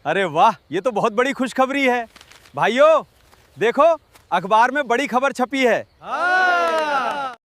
अरे वाह, ये तो बहुत बड़ी खुशखबरी है। भाइयों देखो, अखबार में बड़ी खबर छपी है।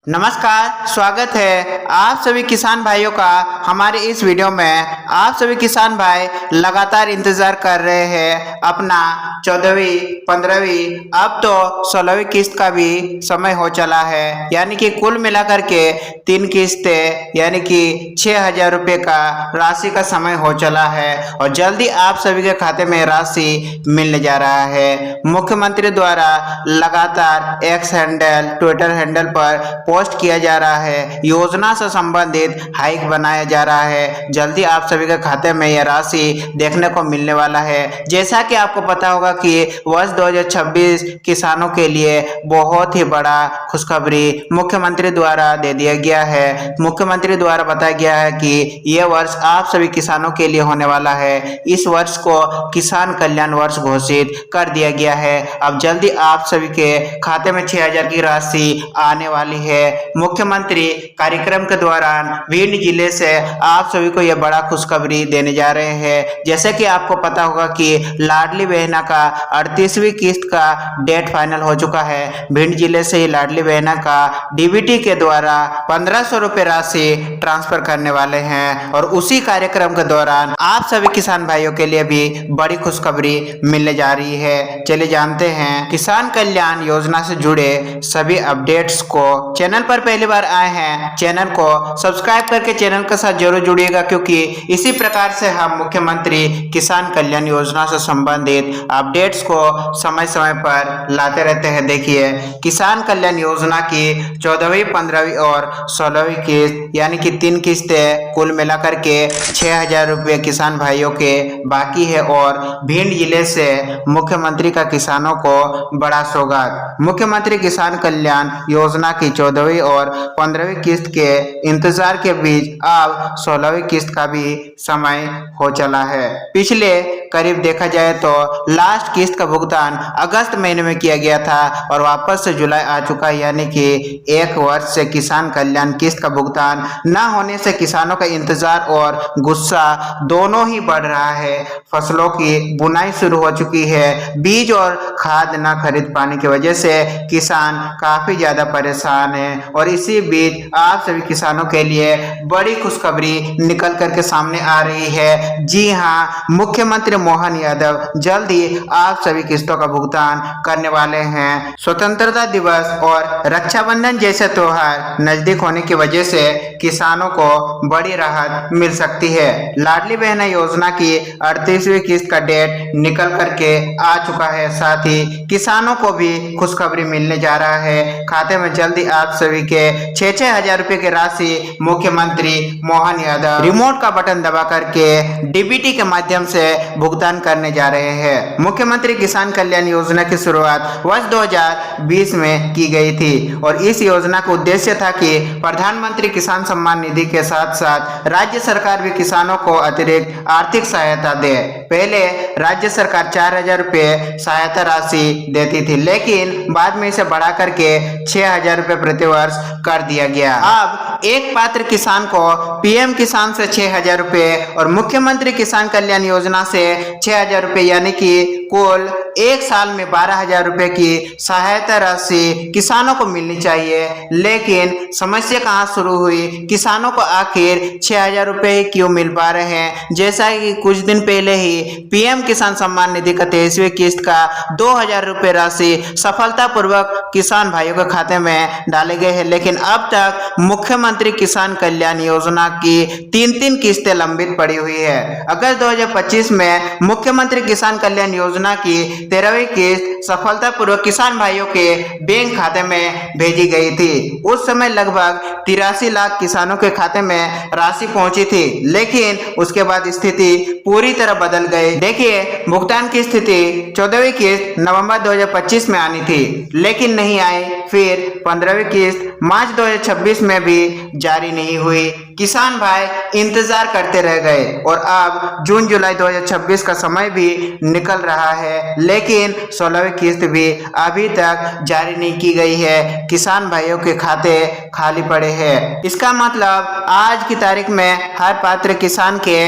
नमस्कार, स्वागत है आप सभी किसान भाइयों का हमारे इस वीडियो में। आप सभी किसान भाई लगातार इंतजार कर रहे हैं अपना 14वीं, 15वीं, अब तो 16वीं किस्त का भी समय हो चला है। यानी कि कुल मिलाकर के 3 किस्तें यानी कि 6,000 रुपये का राशि का समय हो चला है और जल्दी आप सभी के खाते में राशि मिलने जा रहा है। मुख्यमंत्री द्वारा लगातार एक्स हैंडल, ट्विटर हैंडल पर पोस्ट किया जा रहा है, योजना से संबंधित हाइक बनाया जा रहा है। जल्दी आप सभी के खाते में यह राशि देखने को मिलने वाला है। जैसा कि आपको पता होगा कि वर्ष 2026 किसानों के लिए बहुत ही बड़ा खुशखबरी मुख्यमंत्री द्वारा दे दिया गया है। मुख्यमंत्री द्वारा बताया गया है कि यह वर्ष आप सभी किसानों के लिए होने वाला है। इस वर्ष को किसान कल्याण वर्ष घोषित कर दिया गया है। अब जल्दी आप सभी के खाते में 6,000 की राशि आने वाली है। मुख्यमंत्री कार्यक्रम के दौरान भिंड जिले से आप सभी को यह बड़ा खुशखबरी देने जा रहे हैं। जैसे कि आपको पता होगा कि लाडली बहना का 38वीं किस्त का डेट फाइनल हो चुका है। भिंड जिले से ही लाडली बहना का डीबीटी के द्वारा 1,500 रुपये राशि ट्रांसफर करने वाले हैं और उसी कार्यक्रम के दौरान आप सभी किसान भाइयों के लिए भी बड़ी खुशखबरी मिलने जा रही है। चलिए जानते हैं किसान कल्याण योजना से जुड़े सभी अपडेट्स को। चैनल पर पहली बार आए हैं, चैनल को सब्सक्राइब करके चैनल के साथ जरूर जुड़िएगा, क्योंकि इसी प्रकार से हम मुख्यमंत्री किसान कल्याण योजना से संबंधित अपडेट्स को समय समय पर लाते रहते हैं। देखिए, किसान कल्याण योजना की 14वीं, 15वीं और 16वीं किस्त यानी कि 3 किस्तें कुल मिलाकर के 6,000 रुपये किसान भाइयों के बाकी है और भिंड जिले से मुख्यमंत्री का किसानों को बड़ा सौगात। मुख्यमंत्री किसान कल्याण योजना की 14वीं और 15वीं किस्त के इंतजार के बीच अब 16वीं किस्त का भी समय हो चला है। पिछले करीब देखा जाए तो लास्ट किस्त का भुगतान अगस्त महीने में किया गया था और वापस से जुलाई आ चुका है। यानी कि 1 वर्ष से किसान कल्याण किस्त का भुगतान न होने से किसानों का इंतजार और गुस्सा दोनों ही बढ़ रहा है। फसलों की बुनाई शुरू हो चुकी है, बीज और खाद न खरीद पाने की वजह से किसान काफी ज्यादा परेशान है और इसी बीच आप सभी किसानों के लिए बड़ी खुशखबरी निकल करके सामने आ रही है। जी हाँ, मुख्यमंत्री मोहन यादव जल्द ही आप सभी किस्तों का भुगतान करने वाले हैं। स्वतंत्रता दिवस और रक्षाबंधन जैसे त्योहार नजदीक होने की वजह से किसानों को बड़ी राहत मिल सकती है। लाडली बहना योजना की 38वीं किस्त का डेट निकल करके आ चुका है। साथ ही किसानों को भी खुशखबरी मिलने जा रहा है। खाते में जल्दी आप सभी के 6,000 रुपये की राशि मुख्यमंत्री मोहन यादव रिमोट का बटन दबा करके डीबीटी के माध्यम से भुगतान करने जा रहे हैं। मुख्यमंत्री किसान कल्याण योजना की शुरुआत वर्ष 2020 में की गई थी और इस योजना का उद्देश्य था कि प्रधानमंत्री किसान सम्मान निधि के साथ साथ राज्य सरकार भी किसानों को अतिरिक्त आर्थिक सहायता दे। पहले राज्य सरकार 4,000 रुपये सहायता राशि देती थी, लेकिन बाद में इसे बढ़ा करके 6,000 रुपये प्रति वर्ष कर दिया गया। अब एक पात्र किसान को पीएम किसान से 6,000 रुपये और मुख्यमंत्री किसान कल्याण योजना से 6,000 रुपये यानी कि कुल एक साल में 12,000 रुपये की सहायता राशि किसानों को मिलनी चाहिए। लेकिन समस्या कहाँ शुरू हुई, किसानों को आखिर 6,000 रुपये क्यों मिल पा रहे हैं। जैसा कि कुछ दिन पहले ही पीएम किसान सम्मान निधि का 23वीं किस्त का 2,000 रुपये राशि सफलतापूर्वक किसान भाइयों के खाते में डाले गए हैं, लेकिन अब तक मुख्यमंत्री किसान कल्याण योजना की 3 किस्तें लंबित पड़ी हुई है। अगस्त 2025 में मुख्यमंत्री किसान कल्याण योजना की 13वीं किस्त सफलतापूर्वक किसान भाइयों के बैंक खाते में भेजी गई थी। उस समय लगभग 83 लाख किसानों के खाते में राशि पहुंची थी, लेकिन उसके बाद स्थिति पूरी तरह बदल गई। देखिए, भुगतान की स्थिति 14वीं किस्त नवंबर 2025 में आनी थी, लेकिन नहीं आई। फिर 15वीं किस्त मार्च 2026 में भी जारी नहीं हुई। किसान भाई इंतजार करते रह गए और अब जून जुलाई 2026 का समय भी निकल रहा है, लेकिन 16वीं किस्त भी अभी तक जारी नहीं की गई है। किसान भाइयों के खाते खाली पड़े हैं। इसका मतलब आज की तारीख में हर पात्र किसान के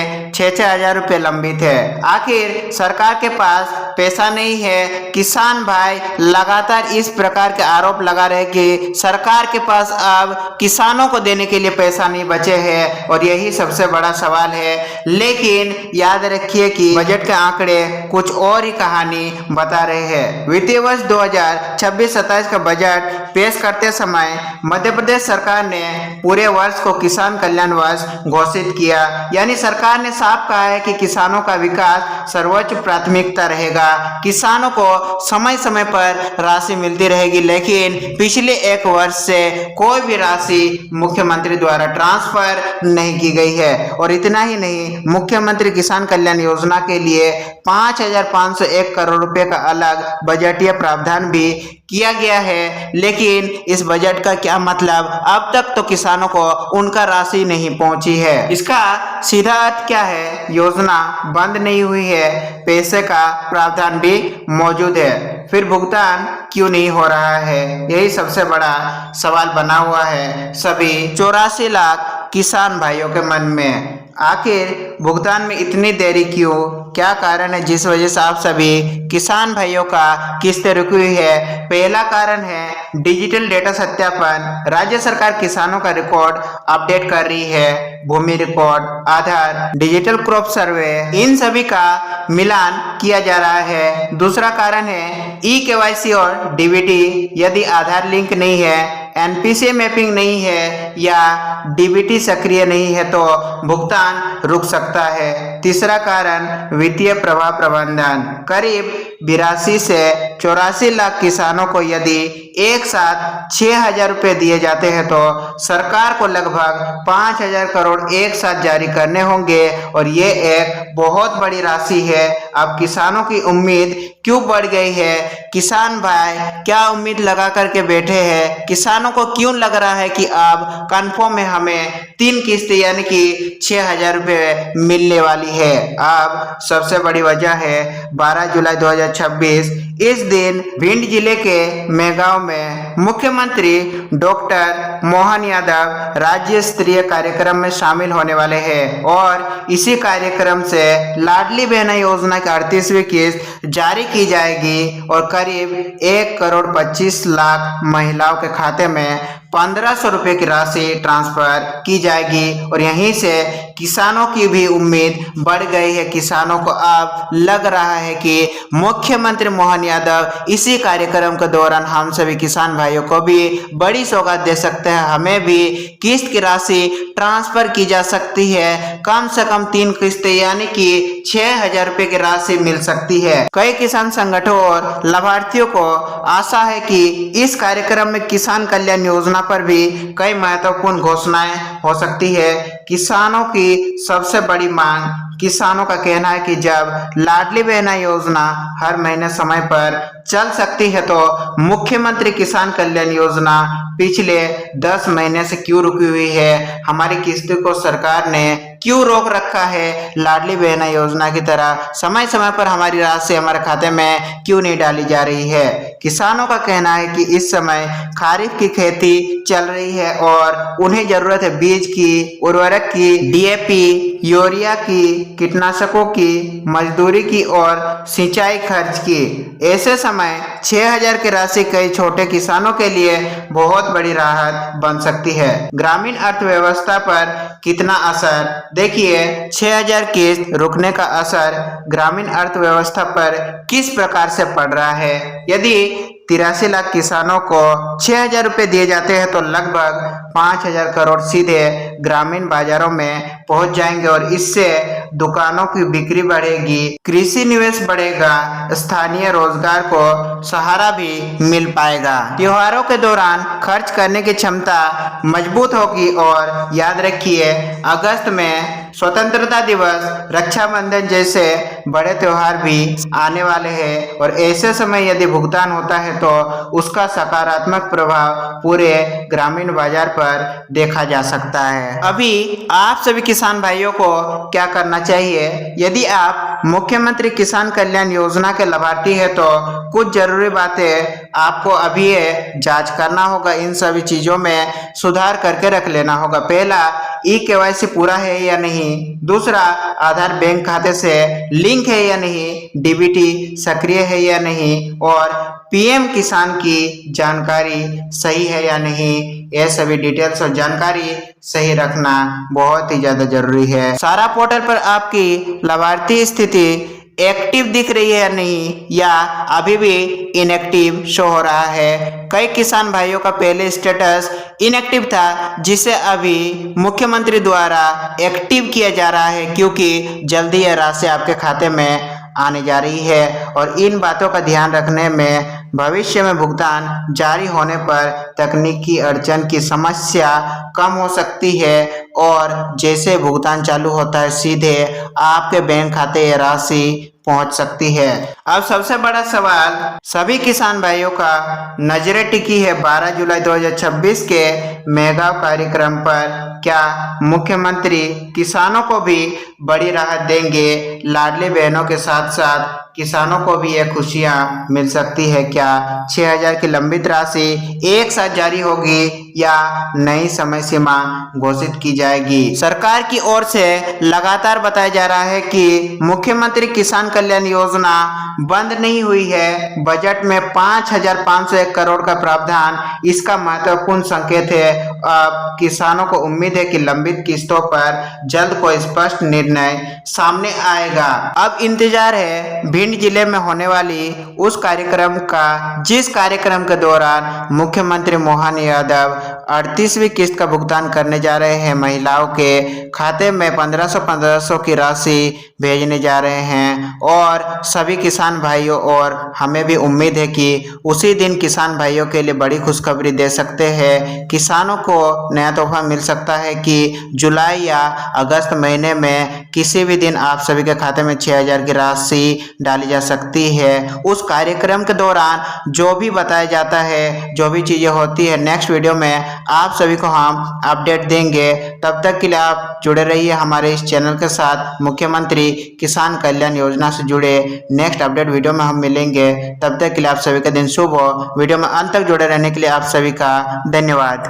छह हजार रुपये लंबित है। आखिर सरकार के पास पैसा नहीं है। किसान भाई लगातार इस प्रकार के आरोप लगा रहे कि सरकार के पास अब किसानों को देने के लिए पैसा नहीं बचे हैं और यही सबसे बड़ा सवाल है। लेकिन याद रखिए कि बजट के आंकड़े कुछ और ही कहानी बता रहे हैं। वित्तीय वर्ष 2026-27 का बजट पेश करते समय मध्य प्रदेश सरकार ने पूरे वर्ष को किसान कल्याण वर्ष घोषित किया। यानी सरकार ने साफ कहा है कि किसानों का विकास सर्वोच्च प्राथमिकता रहेगा। किसानों को समय समय पर राशि मिलती रहेगी, लेकिन पिछले एक वर्ष से कोई भी राशि मुख्यमंत्री द्वारा ट्रांसफर नहीं की गई है। और इतना ही नहीं, मुख्यमंत्री किसान कल्याण योजना के लिए 5,501 करोड़ रुपए का अलग बजटीय प्रावधान भी किया गया है। लेकिन इस बजट का क्या मतलब? अब तक तो किसानों को उनका राशि नहीं पहुंची है। इसका सीधा अर्थ क्या है? योजना बंद नहीं हुई है, पैसे का प्रावधान भी मौजूद है, फिर भुगतान क्यों नहीं हो रहा है? यही सबसे बड़ा सवाल बना हुआ है सभी 84 लाख किसान भाइयों के मन में। आखिर भुगतान में इतनी देरी क्यों? क्या कारण है जिस वजह से आप सभी किसान भाइयों का किस्तें रुकी हुई है? पहला कारण है डिजिटल डेटा सत्यापन। राज्य सरकार किसानों का रिकॉर्ड अपडेट कर रही है। भूमि रिकॉर्ड, आधार, डिजिटल क्रॉप सर्वे, इन सभी का मिलान किया जा रहा है। दूसरा कारण है ई-केवाईसी और डीबीटी। यदि आधार लिंक नहीं है, एनपीसी मैपिंग नहीं है या डीबीटी सक्रिय नहीं है तो भुगतान रुक सकता है। तीसरा कारण वित्तीय प्रभाव प्रबंधन। करीब 82 से 84 लाख किसानों को यदि एक साथ 6,000 रुपये दिए जाते हैं तो सरकार को लगभग 5,000 करोड़ एक साथ जारी करने होंगे और ये एक बहुत बड़ी राशि है। अब किसानों की उम्मीद क्यों बढ़ गई है? किसान भाई क्या उम्मीद लगा करके बैठे हैं? किसानों को क्यों लग रहा है कि अब कंफर्म है हमें 3 किस्त यानी कि 6,000 रुपये मिलने वाली है? अब सबसे बड़ी वजह है 12 जुलाई 2026। इस दिन भिंड जिले के मेगांव में मुख्यमंत्री डॉक्टर मोहन यादव राज्य स्तरीय कार्यक्रम में शामिल होने वाले हैं और इसी कार्यक्रम से लाडली बहन योजना की 38वीं किस्त जारी की जाएगी और करीब 1 करोड़ 25 लाख महिलाओं के खाते में 1,500 रुपये की राशि ट्रांसफर की जाएगी और यहीं से किसानों की भी उम्मीद बढ़ गई है। किसानों को अब लग रहा है कि मुख्यमंत्री मोहन यादव इसी कार्यक्रम के दौरान हम सभी किसान भाइयों को भी बड़ी सौगात दे सकते हैं। हमें भी किस्त की राशि ट्रांसफर की जा सकती है। कम से कम 3 किस्त यानी कि 6,000 रुपये की राशि मिल सकती है। कई किसान संगठनों और लाभार्थियों को आशा है कि इस कार्यक्रम में किसान कल्याण योजना पर भी कई महत्वपूर्ण घोषणाएं हो सकती है। किसानों की सबसे बड़ी मांग, किसानों का कहना है कि जब लाडली बहन योजना हर महीने समय पर चल सकती है तो मुख्यमंत्री किसान कल्याण योजना पिछले 10 महीने से क्यों रुकी हुई है? हमारी किस्तों को सरकार ने क्यों रोक रखा है? लाडली बहन योजना की तरह समय समय पर हमारी राशि हमारे खाते में क्यों नहीं डाली जा रही है? किसानों का कहना है कि इस समय खरीफ की खेती चल रही है और उन्हें जरूरत है बीज की, उर्वरक की, डीएपी, यूरिया की, कीटनाशकों की, मजदूरी की और सिंचाई खर्च की। ऐसे समय 6,000 की राशि कई छोटे किसानों के लिए बहुत बड़ी राहत बन सकती है। ग्रामीण अर्थव्यवस्था पर कितना असर? देखिए, 6,000 किस्त रुकने का असर ग्रामीण अर्थव्यवस्था पर किस प्रकार से पड़ रहा है। यदि 83 लाख किसानों को 6,000 रुपये दिए जाते हैं तो लगभग 5,000 करोड़ सीधे ग्रामीण बाजारों में पहुंच जाएंगे और इससे दुकानों की बिक्री बढ़ेगी, कृषि निवेश बढ़ेगा, स्थानीय रोजगार को सहारा भी मिल पाएगा। त्योहारों के दौरान खर्च करने की क्षमता मजबूत होगी और याद रखिए, अगस्त में स्वतंत्रता दिवस, रक्षाबंधन जैसे बड़े त्योहार भी आने वाले हैं और ऐसे समय यदि भुगतान होता है तो उसका सकारात्मक प्रभाव पूरे ग्रामीण बाजार पर देखा जा सकता है। अभी आप सभी किसान भाइयों को क्या करना चाहिए? यदि आप मुख्यमंत्री किसान कल्याण योजना के लाभार्थी हैं तो कुछ जरूरी बातें आपको अभी ये जांच करना होगा, इन सभी चीजों में सुधार करके रख लेना होगा। पहला, ई-केवाईसी पूरा है या नहीं। दूसरा, आधार बैंक खाते से लिंक है या नहीं, डीबीटी सक्रिय है या नहीं, और पीएम किसान की जानकारी सही है या नहीं। ये सभी डिटेल्स और जानकारी सही रखना बहुत ही ज्यादा जरूरी है। सारा पोर्टल पर आपकी लाभार्थी स्थिति एक्टिव दिख रही है या नहीं, या अभी भी इनएक्टिव शो हो रहा है। कई किसान भाइयों का पहले स्टेटस इनएक्टिव था, जिसे अभी मुख्यमंत्री द्वारा एक्टिव किया जा रहा है, क्योंकि जल्दी यह राशि आपके खाते में आने जा रही है। और इन बातों का ध्यान रखने में भविष्य में भुगतान जारी होने पर तकनीकी अड़चन की समस्या कम हो सकती है, और जैसे भुगतान चालू होता है सीधे आपके बैंक खाते ये राशि पहुंच सकती है। अब सबसे बड़ा सवाल सभी किसान भाइयों का नजरें टिकी है 12 जुलाई 2026 के मेगाव कार्यक्रम पर। क्या मुख्यमंत्री किसानों को भी बड़ी राहत देंगे? लाडली बहनों के साथ साथ किसानों को भी ये खुशियां मिल सकती है क्या? 6,000 की लंबित राशि एक साथ जारी होगी या नई समय सीमा घोषित की जाएगी? सरकार की ओर से लगातार बताया जा रहा है कि मुख्यमंत्री किसान कल्याण योजना बंद नहीं हुई है। बजट में 5,501 करोड़ का प्रावधान इसका महत्वपूर्ण संकेत है। अब किसानों को उम्मीद है कि लंबित किस्तों पर जल्द कोई स्पष्ट निर्णय सामने आएगा। अब इंतजार है भिंड जिले में होने वाली उस कार्यक्रम का, जिस कार्यक्रम के दौरान मुख्यमंत्री मोहन यादव 38वीं किस्त का भुगतान करने जा रहे हैं। महिलाओं के खाते में 1500 की राशि भेजने जा रहे हैं, और सभी किसान भाइयों और हमें भी उम्मीद है कि उसी दिन किसान भाइयों के लिए बड़ी खुशखबरी दे सकते हैं। किसानों को नया तोहफा मिल सकता है कि जुलाई या अगस्त महीने में किसी भी दिन आप सभी के खाते में 6,000 की राशि डाली जा सकती है। उस कार्यक्रम के दौरान जो भी बताया जाता है, जो भी चीज़ें होती है, नेक्स्ट वीडियो में आप सभी को हम अपडेट देंगे। तब तक के लिए आप जुड़े रहिए हमारे इस चैनल के साथ। मुख्यमंत्री किसान कल्याण योजना से जुड़े नेक्स्ट अपडेट वीडियो में हम मिलेंगे। तब तक के लिए आप सभी का दिन शुभ हो। वीडियो में अंत तक जुड़े रहने के लिए आप सभी का धन्यवाद।